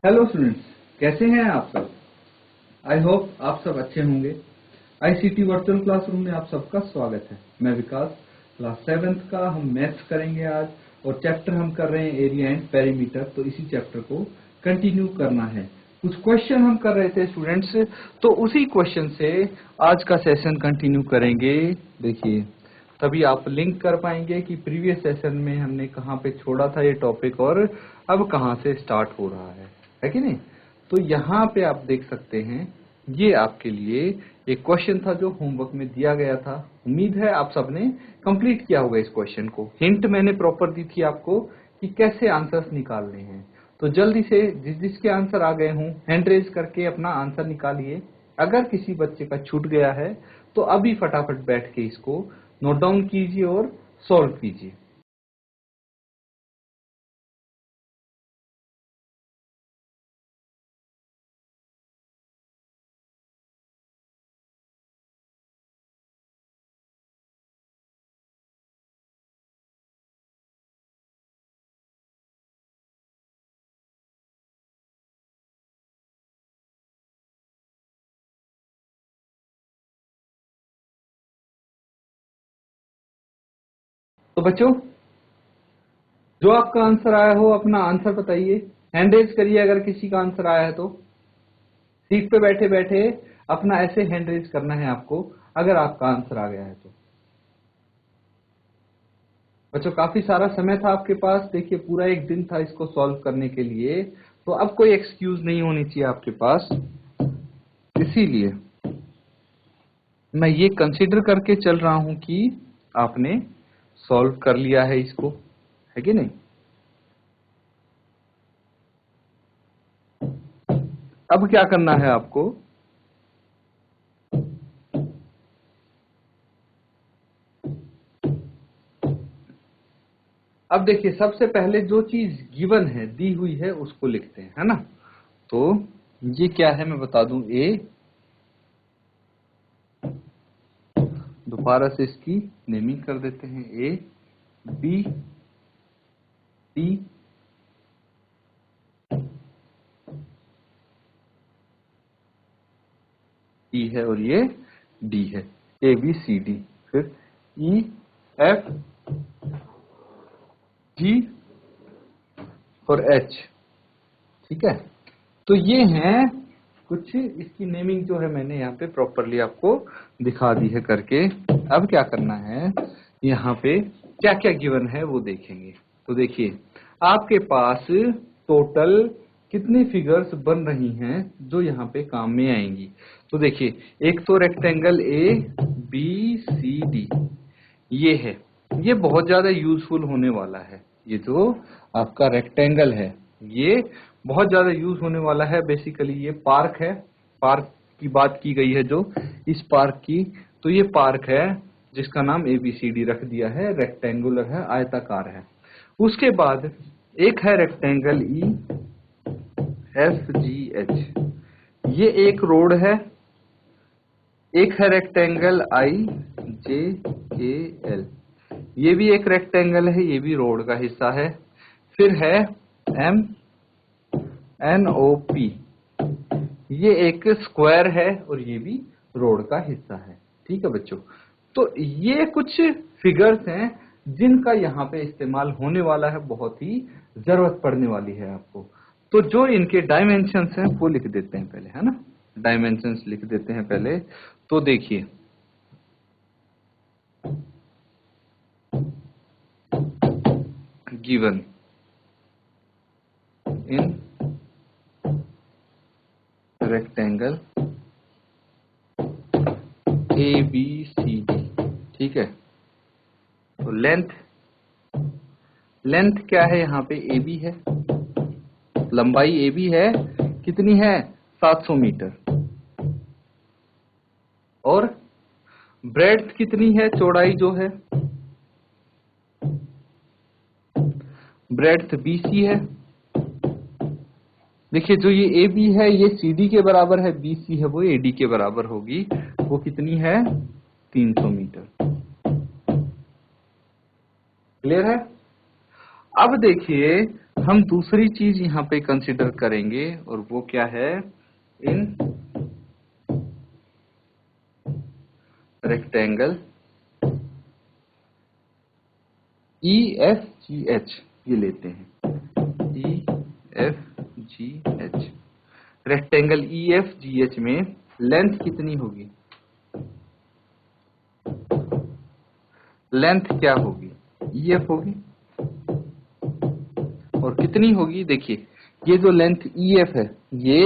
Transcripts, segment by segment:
Hello students, कैसे हैं आप सब। आई होप आप सब अच्छे होंगे। आईसीटी वर्चुअल क्लासरूम में आप सबका स्वागत है। मैं विकास, क्लास 7th का हम मैथ्स करेंगे आज, और चैप्टर हम कर रहे हैं एरिया एंड पेरीमीटर। तो इसी चैप्टर को कंटिन्यू करना है। कुछ क्वेश्चन हम कर रहे थे स्टूडेंट्स, तो उसी क्वेश्चन से आज का सेशन कंटिन्यू करेंगे। देखिए, तभी आप लिंक कर पाएंगे कि प्रीवियस सेशन में हमने कहाँ पे छोड़ा था ये टॉपिक और अब कहाँ से स्टार्ट हो रहा है कि नहीं। तो यहाँ पे आप देख सकते हैं, ये आपके लिए एक क्वेश्चन था जो होमवर्क में दिया गया था। उम्मीद है आप सबने कंप्लीट किया होगा इस क्वेश्चन को। हिंट मैंने प्रॉपर दी थी आपको कि कैसे आंसर्स निकालने हैं। तो जल्दी से जिसके आंसर आ गए हों हैंड रेज करके अपना आंसर निकालिए। अगर किसी बच्चे का छूट गया है तो अभी फटाफट बैठ के इसको नोट डाउन कीजिए और सॉल्व कीजिए। तो बच्चों, जो आपका आंसर आया हो अपना आंसर बताइए। हैंड रेज करिए अगर किसी का आंसर आया है तो। सीट पे बैठे बैठे अपना ऐसे हैंड रेज करना है आपको अगर आपका आंसर आ गया है तो। बच्चों, काफी सारा समय था आपके पास। देखिए, पूरा एक दिन था इसको सॉल्व करने के लिए, तो अब कोई एक्सक्यूज नहीं होनी चाहिए आपके पास। इसीलिए मैं ये कंसीडर करके चल रहा हूं कि आपने सॉल्व कर लिया है इसको, है कि नहीं। अब क्या करना है आपको, अब देखिए, सबसे पहले जो चीज गिवन है, दी हुई है, उसको लिखते हैं, है ना। तो ये क्या है मैं बता दूं। ए, दोबारा से इसकी नेमिंग कर देते हैं। ए, बी, सी, ई है और ये डी है। ए बी सी डी, फिर ई एफ जी और एच। ठीक है, तो ये हैं कुछ, इसकी नेमिंग जो है मैंने यहाँ पे प्रॉपरली आपको दिखा दी है करके। अब क्या करना है, यहाँ पे क्या क्या गिवन है वो देखेंगे। तो देखिए, आपके पास टोटल कितनी फिगर्स बन रही हैं जो यहाँ पे काम में आएंगी। तो देखिए, एक तो rectangle A B C D ये है, ये बहुत ज्यादा यूजफुल होने वाला है। ये जो आपका रेक्टेंगल है ये बहुत ज्यादा यूज होने वाला है। बेसिकली ये पार्क है, पार्क की बात की गई है जो, इस पार्क की। तो ये पार्क है जिसका नाम ABCD रख दिया है, रेक्टेंगुलर है, आयताकार है। उसके बाद एक है रेक्टेंगल EFGH, ये एक रोड है। एक है रेक्टेंगल IJKL, ये भी एक रेक्टेंगल है, ये भी रोड का हिस्सा है। फिर है MNOP, ये एक स्क्वायर है और ये भी रोड का हिस्सा है। ठीक है बच्चों, तो ये कुछ फिगर्स हैं जिनका यहाँ पे इस्तेमाल होने वाला है, बहुत ही जरूरत पड़ने वाली है आपको। तो जो इनके डायमेंशंस हैं वो लिख देते हैं पहले, है ना। डायमेंशंस लिख देते हैं पहले। तो देखिए, गिवन इन रेक्टेंगल ABCD, ठीक है। तो लेंथ क्या है, यहाँ पे AB है, लंबाई AB है, कितनी है 700 मीटर। और ब्रेड्थ कितनी है, चौड़ाई जो है, ब्रेड्थ BC है। देखिए, जो ये AB है ये CD के बराबर है, BC है वो AD के बराबर होगी। वो कितनी है 300 मीटर। क्लियर है। अब देखिए, हम दूसरी चीज यहाँ पे कंसिडर करेंगे और वो क्या है, इन रेक्टेंगल EFGH, ये लेते हैं EFGH। रेक्टेंगल EFGH में लेंथ कितनी होगी, लेंथ क्या होगी, EF होगी। और कितनी होगी, देखिए ये जो लेंथ EF है ये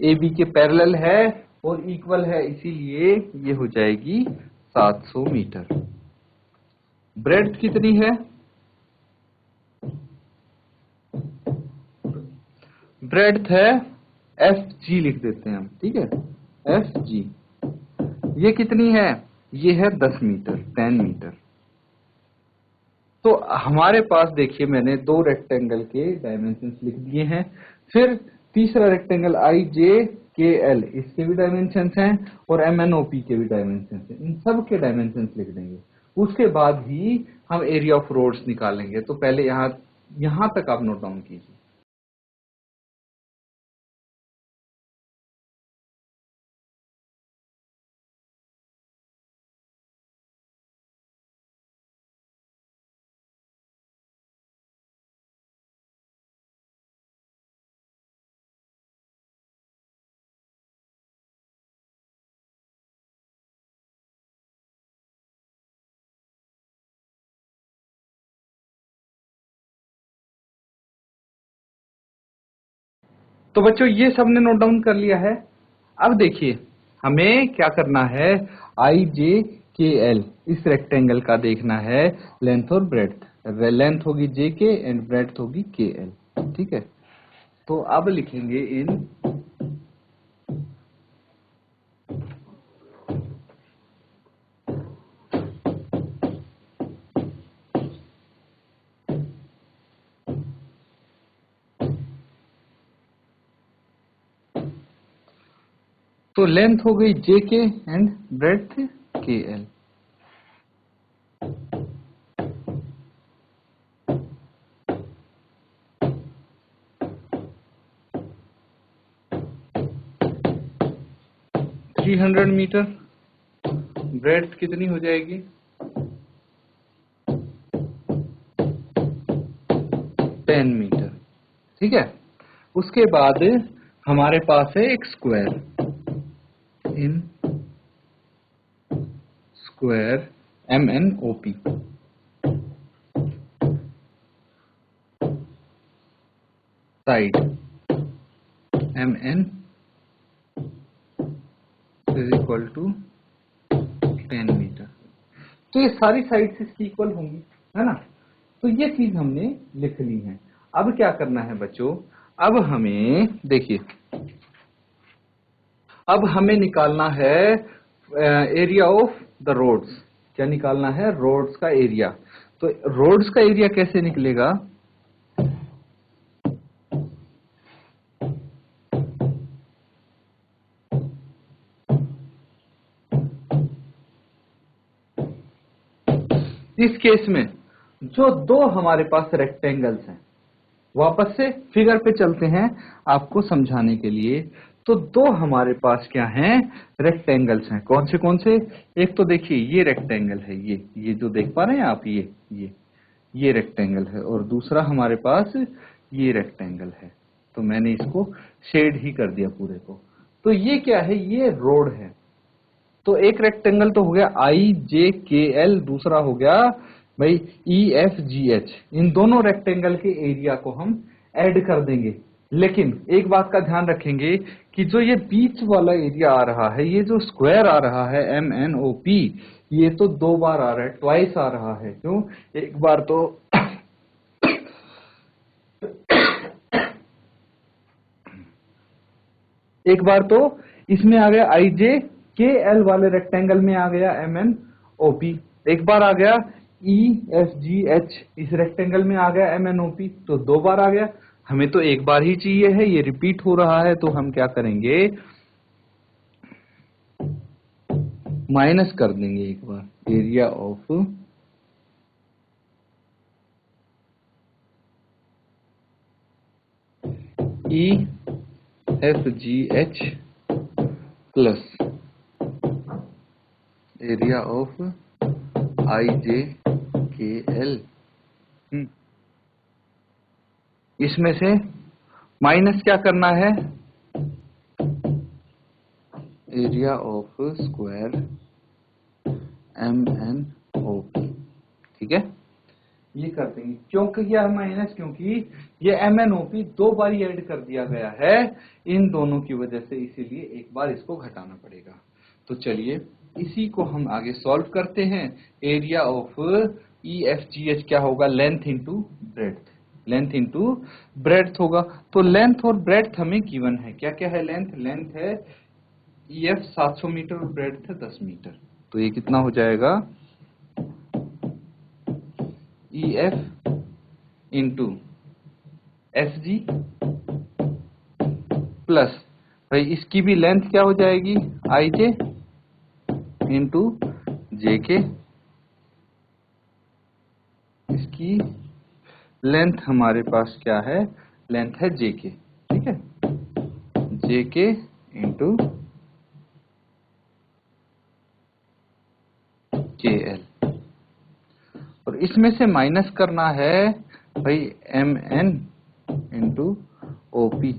AB के पैरेलल है और इक्वल है, इसीलिए ये हो जाएगी 700 मीटर। ब्रेड्थ कितनी है, ब्रेड्थ है FG, लिख देते हैं हम, ठीक है, FG। ये कितनी है, ये है 10 मीटर, 10 मीटर। तो हमारे पास देखिए मैंने दो रेक्टेंगल के डायमेंशंस लिख दिए हैं। फिर तीसरा रेक्टेंगल IJKL, इसके भी डायमेंशंस हैं और MNOP के भी डायमेंशंस हैं, इन सब के डायमेंशंस लिख देंगे। उसके बाद ही हम एरिया ऑफ रोड्स निकालेंगे। तो पहले यहां तक आप नोट डाउन कीजिए। तो बच्चों ये सबने नोट डाउन कर लिया है। अब देखिए हमें क्या करना है, IJKL इस रेक्टेंगल का देखना है लेंथ और ब्रेड्थ। लेंथ होगी JK एंड ब्रेड्थ होगी KL, ठीक है। तो अब लिखेंगे इन तो लेंथ हो गई JK and breadth KL। Three 300 metre. Breadth कितनी हो जाएगी, 10 मीटर, ठीक है। उसके बाद हमारे पास है एक square, in square MNOP। Side MN is equal to 10 metre. तो ये सारी साइड्स इसकी इक्वल होंगी, है ना। तो ये चीज हमने लिख ली है। अब क्या करना है बच्चों, अब हमें देखिए, अब हमें निकालना है एरिया ऑफ द रोड्स। क्या निकालना है, रोड्स का एरिया। तो रोड्स का एरिया कैसे निकलेगा, इस केस में जो दो हमारे पास रेक्टेंगल्स हैं, वापस से फिगर पे चलते हैं आपको समझाने के लिए। तो दो हमारे पास क्या हैं, रेक्टेंगल्स हैं। कौन से, एक तो देखिए ये रेक्टेंगल है, ये जो देख पा रहे हैं आप, ये रेक्टेंगल है, और दूसरा हमारे पास ये रेक्टेंगल है। तो मैंने इसको शेड ही कर दिया पूरे को। तो ये क्या है, ये रोड है। तो एक रेक्टेंगल तो हो गया IJKL, दूसरा हो गया भाई EFGH। इन दोनों रेक्टेंगल के एरिया को हम ऐड कर देंगे। लेकिन एक बात का ध्यान रखेंगे कि जो ये बीच वाला एरिया आ रहा है, ये जो स्क्वायर आ रहा है MNOP, ये तो दो बार आ रहा है, ट्वाइस आ रहा है। क्यों, एक बार तो एक बार तो इसमें आ गया IJKL वाले रेक्टेंगल में आ गया MNOP, एक बार आ गया EFGH इस रेक्टेंगल में आ गया MNOP, तो दो बार आ गया। हमें तो एक बार ही चाहिए है, ये रिपीट हो रहा है, तो हम क्या करेंगे, माइनस कर देंगे एक बार area of EFGH plus area of IJKL। इसमें से माइनस क्या करना है, एरिया ऑफ स्क्वायर MNOP। ठीक है, ये कर देंगे। क्यों किया माइनस, क्योंकि ये MNOP दो बार ऐड कर दिया गया है इन दोनों की वजह से, इसीलिए एक बार इसको घटाना पड़ेगा। तो चलिए इसी को हम आगे सॉल्व करते हैं। एरिया ऑफ EFGH क्या होगा, length into breadth, length into breadth होगा। तो लेंथ और ब्रेड्थ हमें गिवन है, क्या क्या है, लेंथ है EF 700 मीटर और ब्रेड्थ है 10 मीटर। तो ये कितना हो जाएगा, EF इंटू SG प्लस, भाई इसकी भी लेंथ क्या हो जाएगी, IJ इंटू JK। इसकी लेंथ हमारे पास क्या है, लेंथ है JK। ठीक है, JK इंटू KL। और इसमें से माइनस करना है भाई MN इंटू OP,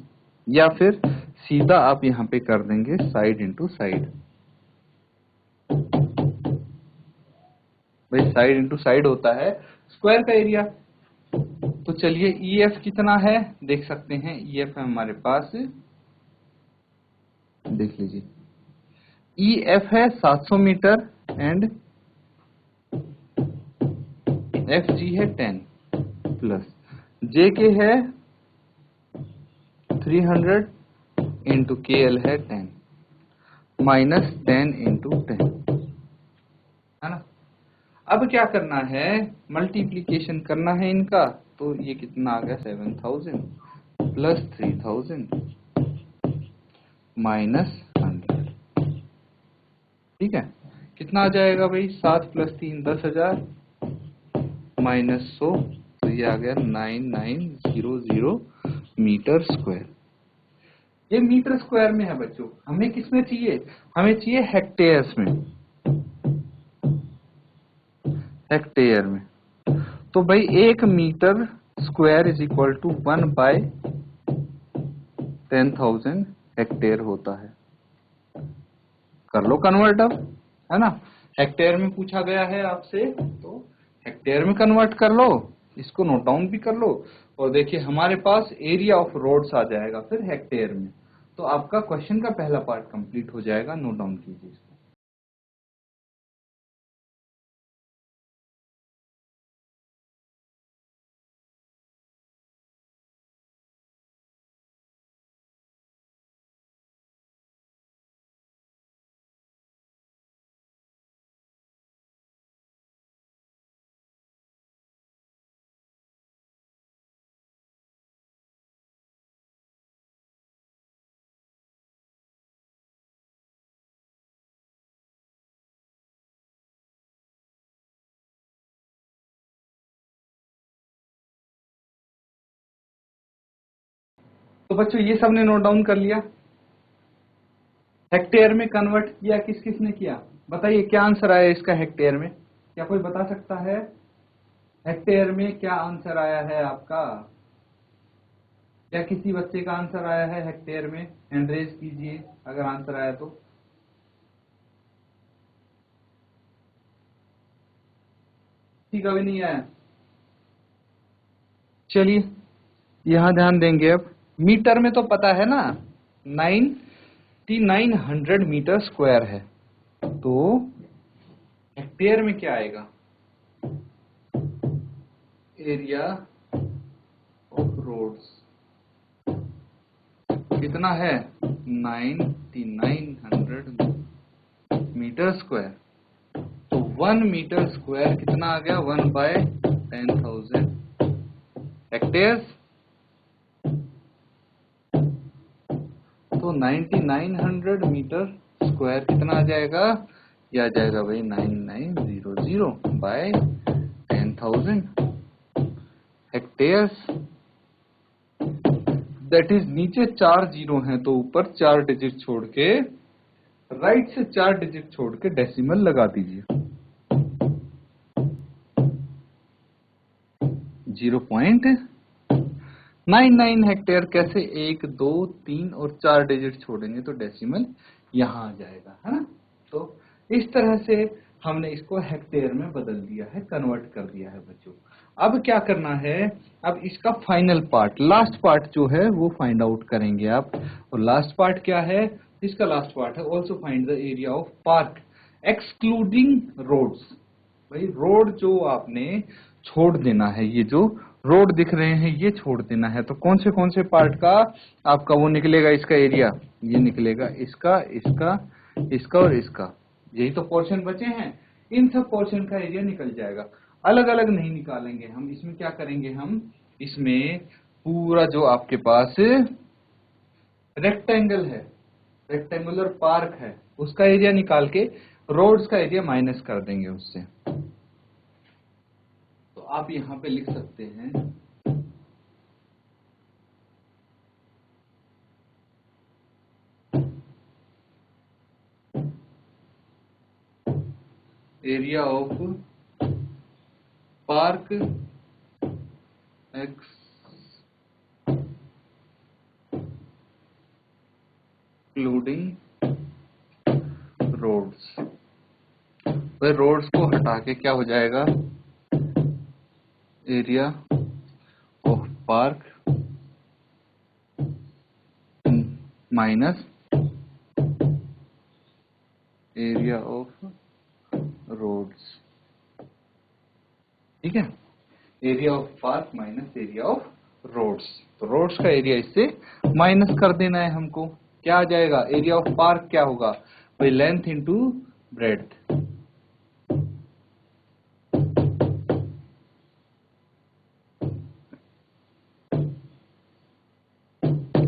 या फिर सीधा आप यहां पे कर देंगे साइड इंटू साइड। भाई साइड इंटू साइड होता है स्क्वायर का एरिया। तो चलिए EF कितना है देख सकते हैं, EF है हमारे पास, देख लीजिए EF है 700 मीटर एंड FG है 10 प्लस JK है 300 इंटू KL है 10 माइनस 10 इंटू 10, है ना। अब क्या करना है, मल्टीप्लीकेशन करना है इनका। तो ये कितना आ गया, 7000 प्लस 3000 माइनस 100। ठीक है, कितना आ जाएगा भाई, 7 प्लस 3 10,000 माइनस 100, तो ये आ गया 9900 मीटर स्क्वायर। ये मीटर स्क्वायर में है बच्चों, हमें किसमें चाहिए, हमें चाहिए हेक्टेयर्स में, हेक्टेयर में। तो भाई 1 metre square is equal to 1/10,000 hectare होता है। कर लो कन्वर्ट अब, है ना। हेक्टेयर में पूछा गया है आपसे, तो हेक्टेयर में कन्वर्ट कर लो, इसको नोट डाउन भी कर लो। और देखिए हमारे पास एरिया ऑफ रोड्स आ जाएगा फिर हेक्टेयर में। तो आपका क्वेश्चन का पहला पार्ट कंप्लीट हो जाएगा, नोट डाउन कीजिए इसको। तो बच्चों ये सबने नोट डाउन कर लिया, हेक्टेयर में कन्वर्ट किया किस किस ने किया, बताइए क्या आंसर आया इसका हेक्टेयर में, क्या कोई बता सकता है हेक्टेयर में क्या आंसर आया है आपका। क्या किसी बच्चे का आंसर आया है हेक्टेयर में, हैंड रेज कीजिए अगर आंसर आया तो। किसी का भी नहीं आया, चलिए यहां ध्यान देंगे। अब मीटर में तो पता है ना, 9900 मीटर स्क्वायर है। तो हेक्टेयर में क्या आएगा, एरिया ऑफ रोड्स कितना है, 9900 मीटर स्क्वायर। तो 1 मीटर स्क्वायर कितना आ गया, 1/10,000 हेक्टेयर्स। तो 9900 मीटर स्क्वायर कितना आ जाएगा, यह आ जाएगा भाई 9900/10,000 हेक्टेयर्स। दैट इज नीचे 4 जीरो हैं तो ऊपर 4 डिजिट छोड़ के, राइट से 4 डिजिट छोड़ के डेसिमल लगा दीजिए। 0.99 हेक्टेयर कैसे, 1 2 3 और 4 डिजिट छोड़ेंगे तो डेसिमल यहां आ जाएगा, है ना। तो इस तरह से हमने इसको हेक्टेयर में बदल दिया है, कन्वर्ट कर दिया है बच्चों। अब क्या करना है, अब इसका फाइनल पार्ट, लास्ट पार्ट जो है वो फाइंड आउट करेंगे आप। और लास्ट पार्ट क्या है, इसका लास्ट पार्ट है also find the area of park excluding roads. भाई रोड जो आपने छोड़ देना है, ये जो रोड दिख रहे हैं ये छोड़ देना है, तो कौन से पार्ट का आपका वो निकलेगा, इसका एरिया ये निकलेगा, इसका इसका इसका और इसका, यही तो पोर्शन बचे हैं, इन सब पोर्शन का एरिया निकल जाएगा। अलग अलग नहीं निकालेंगे हम, इसमें क्या करेंगे, हम इसमें पूरा जो आपके पास रेक्टेंगल है, रेक्टेंगुलर पार्क है, उसका एरिया निकाल के रोड्स का एरिया माइनस कर देंगे उससे। तो आप यहां पे लिख सकते हैं area of park excluding roads. वह रोड्स को हटा के क्या हो जाएगा, area of park minus area of roads. ठीक है, area of park minus area of roads. तो रोड्स का एरिया इससे माइनस कर देना है हमको, क्या आ जाएगा, एरिया ऑफ पार्क क्या होगा भाई, length into breadth,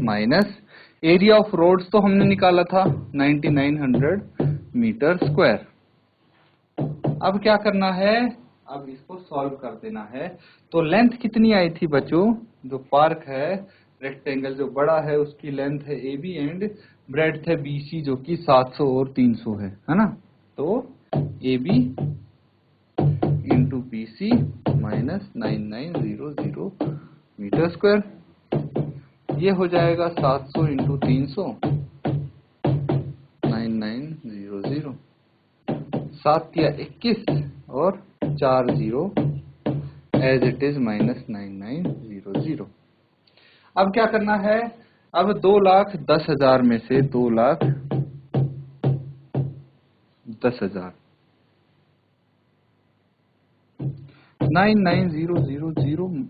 minus area of roads तो हमने निकाला था 9900 मीटर स्क्वायर। अब क्या करना है, अब इसको सॉल्व कर देना है। तो लेंथ कितनी आई थी बच्चों, जो पार्क है रेक्टेंगल जो बड़ा है उसकी लेंथ है AB एंड ब्रेड्थ है BC जो कि 700 और 300 है ना। तो AB into BC minus 9900 metre square, ये हो जाएगा 700 इंटू 300 9900, 7 या 21 और 4 zero as it is minus 9900। अब क्या करना है, अब 2,10,000 में से 2,10,000 99,000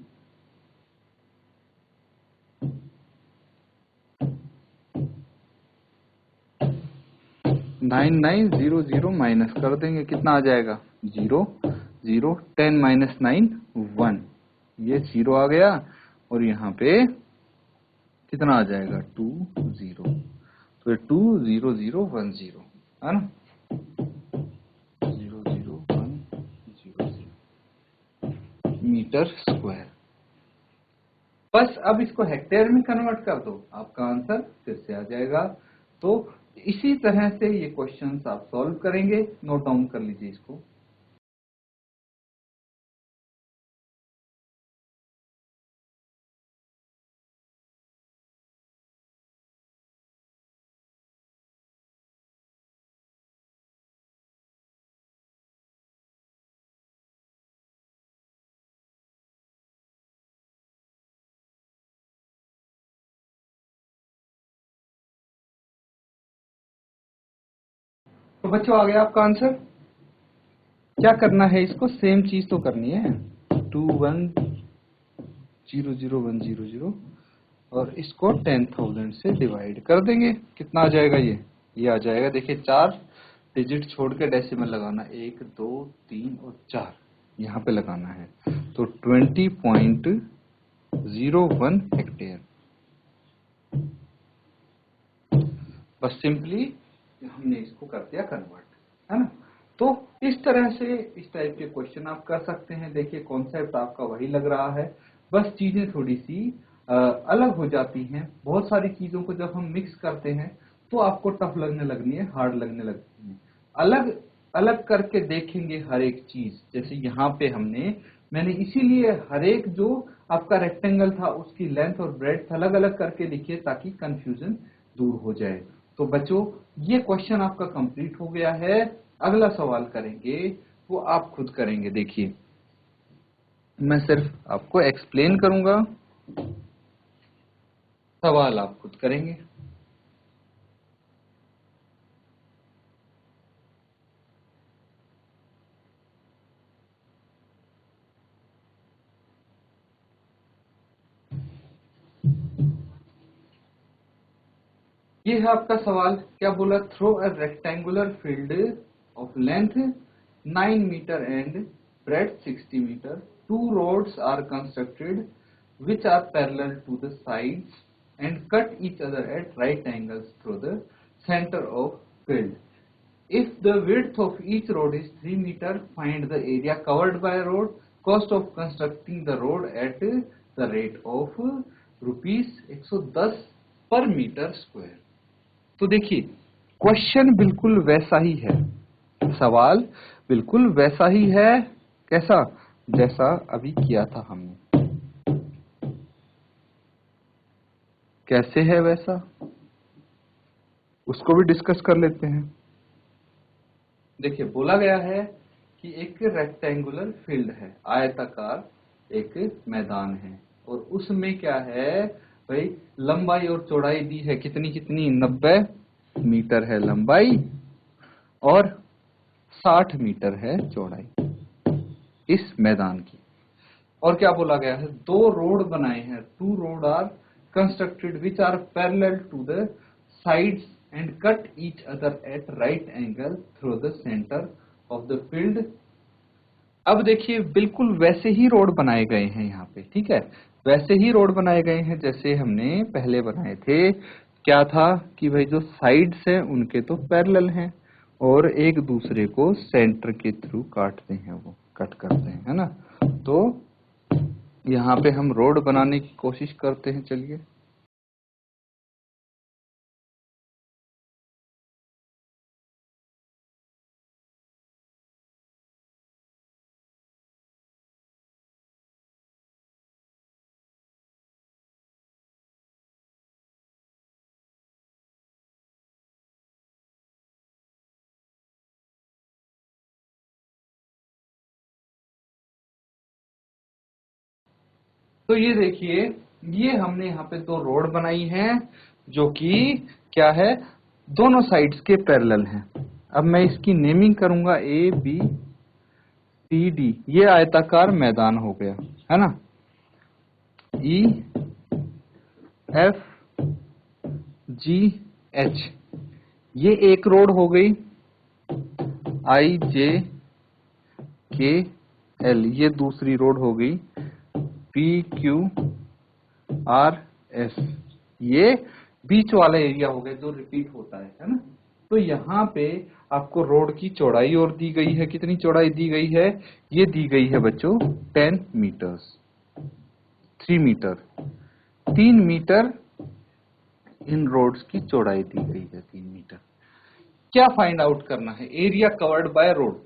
9900 माइनस कर देंगे, कितना आ जाएगा 0 0 10 माइनस 9 1, ये 0 आ गया और यहाँ पे कितना आ जाएगा 2 0, तो 20010 है ना, 00100 मीटर स्क्वायर। बस अब इसको हेक्टेयर में कन्वर्ट कर दो, आपका आंसर फिर से आ जाएगा। तो इसी तरह से ये क्वेश्चंस आप सॉल्व करेंगे, नोट डाउन कर लीजिए इसको। तो बच्चों आ गया आपका आंसर। क्या करना है, इसको सेम चीज तो करनी है, 2100,100 और इसको 10,000 से डिवाइड कर देंगे, कितना आ जाएगा ये आ जाएगा, देखिए 4 डिजिट छोड़ के डेसिमल लगाना, 1 2 3 और 4 यहाँ पे लगाना है, तो 20.01 हेक्टेयर। बस सिंपली हमने इसको कर दिया कन्वर्ट, है ना। तो इस तरह से इस टाइप के क्वेश्चन आप कर सकते हैं। देखिए कॉन्सेप्ट आपका वही लग रहा है, बस चीजें थोड़ी सी अलग हो जाती हैं। बहुत सारी चीजों को जब हम मिक्स करते हैं तो आपको टफ लगने लगनी है, हार्ड लगने लगती है। अलग अलग करके देखेंगे हर एक चीज। जैसे यहाँ पे मैंने इसीलिए हर एक जो आपका रेक्टेंगल था उसकी लेंथ और ब्रेड्थ अलग अलग करके लिखी है ताकि कंफ्यूजन दूर हो जाए। तो बच्चों ये क्वेश्चन आपका कंप्लीट हो गया है। अगला सवाल करेंगे वो आप खुद करेंगे। देखिए मैं सिर्फ आपको एक्सप्लेन करूंगा, सवाल आप खुद करेंगे। ये है आपका सवाल। क्या बोला? Throw a rectangular field of length 9 metre and breadth 60 metre. Two roads are constructed which are parallel to the sides and cut each other at right angles through the center of field. If the width of each road is 3 meter, find the area covered by a road. Cost of constructing the road at the rate of rupees 110 पर metre square. तो देखिए question बिल्कुल वैसा ही है, सवाल बिल्कुल वैसा ही है। कैसा? जैसा अभी किया था हमने। कैसे है वैसा उसको भी डिस्कस कर लेते हैं। देखिए बोला गया है कि एक रेक्टेंगुलर फील्ड है, आयताकार एक मैदान है, और उसमें क्या है भाई, लंबाई और चौड़ाई दी है। कितनी कितनी? 90 मीटर है लंबाई और 60 मीटर है चौड़ाई इस मैदान की। और क्या बोला गया है? दो रोड बनाए हैं। Two road are constructed which are parallel to the sides and cut each other at right angle through the centre of the field. अब देखिए बिल्कुल वैसे ही रोड बनाए गए हैं यहाँ पे, ठीक है, वैसे ही रोड बनाए गए हैं जैसे हमने पहले बनाए थे। क्या था कि भाई जो साइड्स हैं उनके तो पैरेलल हैं और एक दूसरे को सेंटर के थ्रू काटते हैं, वो कट करते हैं, है ना। तो यहाँ पे हम रोड बनाने की कोशिश करते हैं। चलिए तो ये देखिए, ये हमने यहाँ पे दो रोड बनाई हैं जो कि क्या है, दोनों साइड्स के पैरेलल हैं। अब मैं इसकी नेमिंग करूंगा ए बी सी डी। ये आयताकार मैदान हो गया, है ना। ई एफ जी एच ये एक रोड हो गई। आई जे के एल ये दूसरी रोड हो गई। पी क्यू आर एस ये बीच वाला एरिया हो गया जो रिपीट होता है ना। तो यहाँ पे आपको रोड की चौड़ाई और दी गई है। कितनी चौड़ाई दी गई है? ये दी गई है बच्चों 10 मीटर्स। 3 मीटर 3 मीटर इन रोड्स की चौड़ाई दी गई है 3 मीटर। क्या फाइंड आउट करना है? Area covered by road.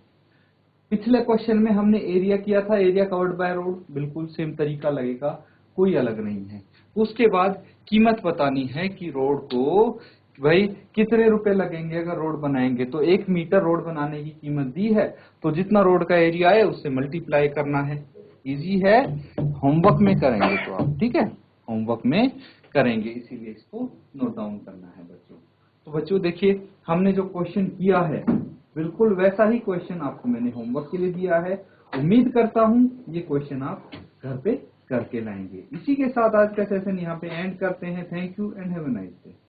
पिछले क्वेश्चन में हमने एरिया किया था, एरिया कवर्ड बाय रोड, बिल्कुल सेम तरीका लगेगा, कोई अलग नहीं है। उसके बाद कीमत बतानी है कि रोड को भाई कितने रुपए लगेंगे अगर रोड बनाएंगे। तो 1 मीटर रोड बनाने की कीमत दी है, तो जितना रोड का एरिया है उससे मल्टीप्लाई करना है। इजी है, होमवर्क में करेंगे तो आप, ठीक है, होमवर्क में करेंगे, इसीलिए इसको नोट डाउन करना है बच्चों। तो बच्चों देखिए हमने जो क्वेश्चन किया है बिल्कुल वैसा ही क्वेश्चन आपको मैंने होमवर्क के लिए दिया है। उम्मीद करता हूं ये क्वेश्चन आप घर पे करके लाएंगे। इसी के साथ आज का सेशन यहाँ पे एंड करते हैं। Thank you and have a nice day.